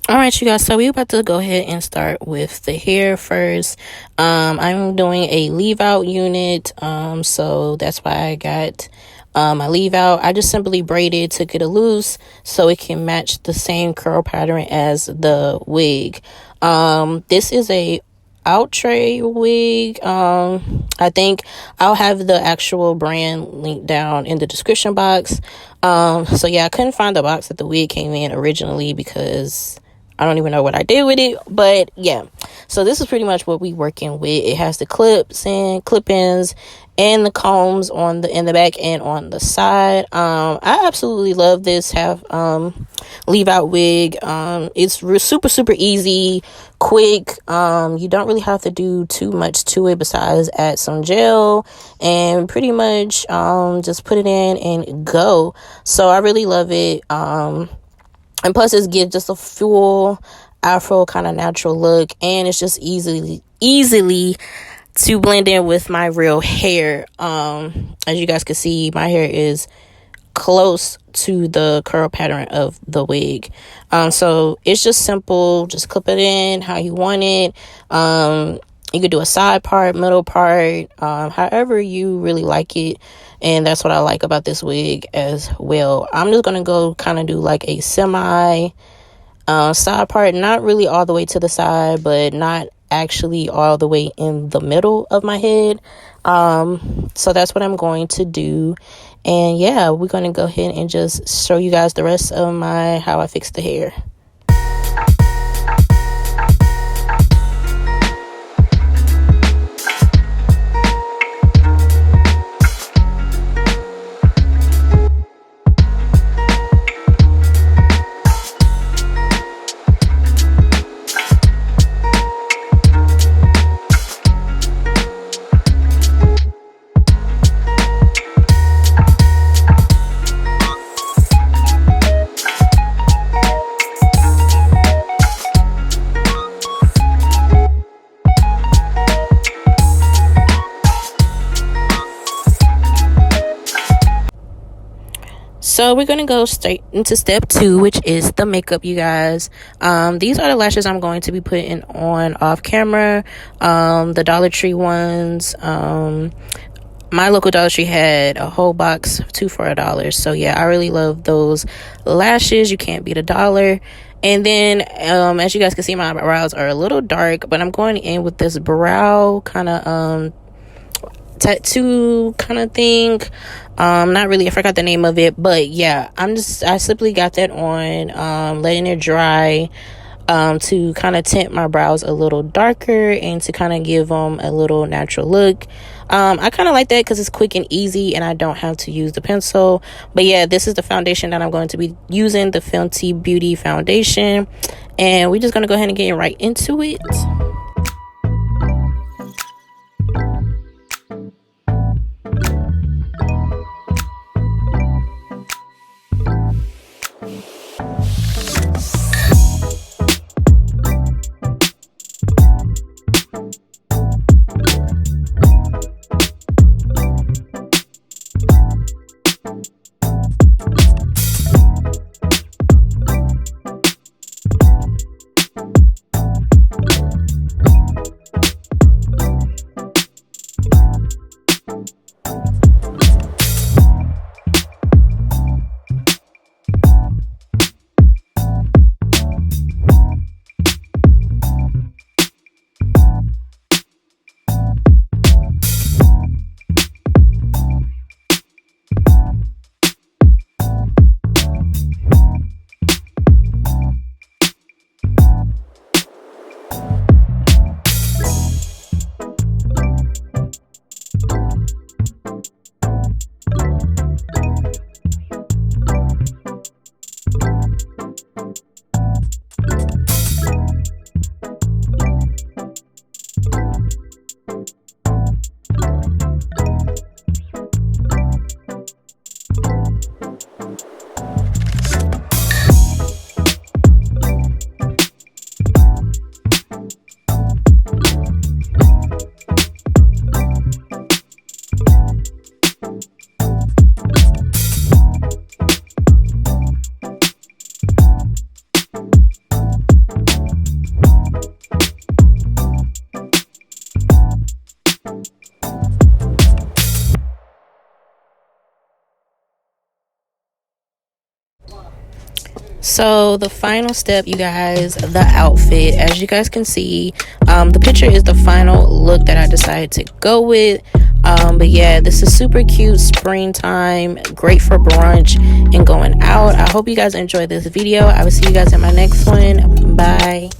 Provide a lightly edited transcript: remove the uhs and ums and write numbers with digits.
All right, you guys, so we're about to go ahead and start with the hair first. I'm doing a leave out unit, so that's why I got my leave out. I just simply braided, took it a loose so it can match the same curl pattern as the wig. This is a outre wig. I think I'll have the actual brand link down in the description box. So yeah, I couldn't find the box that the wig came in originally because I don't even know what I did with it, but yeah. So this is pretty much what we working with. It has the clip-ins and the combs on the in the back and on the side. I absolutely love this leave out wig. It's super easy, quick. You don't really have to do too much to it besides add some gel and pretty much just put it in and go. So I really love it. And plus it gives just a full afro kind of natural look, and it's just easily to blend in with my real hair. As you guys can see, my hair is close to the curl pattern of the wig. So it's just simple. Just clip it in how you want it. You could do a side part, middle part, however you really like it. And that's what I like about this wig as well. I'm just going to go kind of do like a semi side part, not really all the way to the side, but not actually all the way in the middle of my head. So that's what I'm going to do. And yeah, we're going to go ahead and just show you guys the rest of how I fix the hair. So we're going to go straight into step 2, which is the makeup, you guys. These are the lashes I'm going to be putting on off camera. The Dollar Tree ones. My local Dollar Tree had a whole box, 2 for $1. So yeah, I really love those lashes. You can't beat $1. And then as you guys can see, my brows are a little dark, but I'm going in with this brow kind of tattoo kind of thing. Not really, I forgot the name of it, but yeah, I simply got that on, letting it dry, to kind of tint my brows a little darker and to kind of give them a little natural look. I kind of like that because it's quick and easy and I don't have to use the pencil. But yeah, this is the foundation that I'm going to be using, the Fenty Beauty foundation, and we're just going to go ahead and get right into it. So the final step, you guys, the outfit. As you guys can see, the picture is the final look that I decided to go with. But yeah, this is super cute, springtime, great for brunch and going out. I hope you guys enjoyed this video. I will see you guys in my next one. Bye.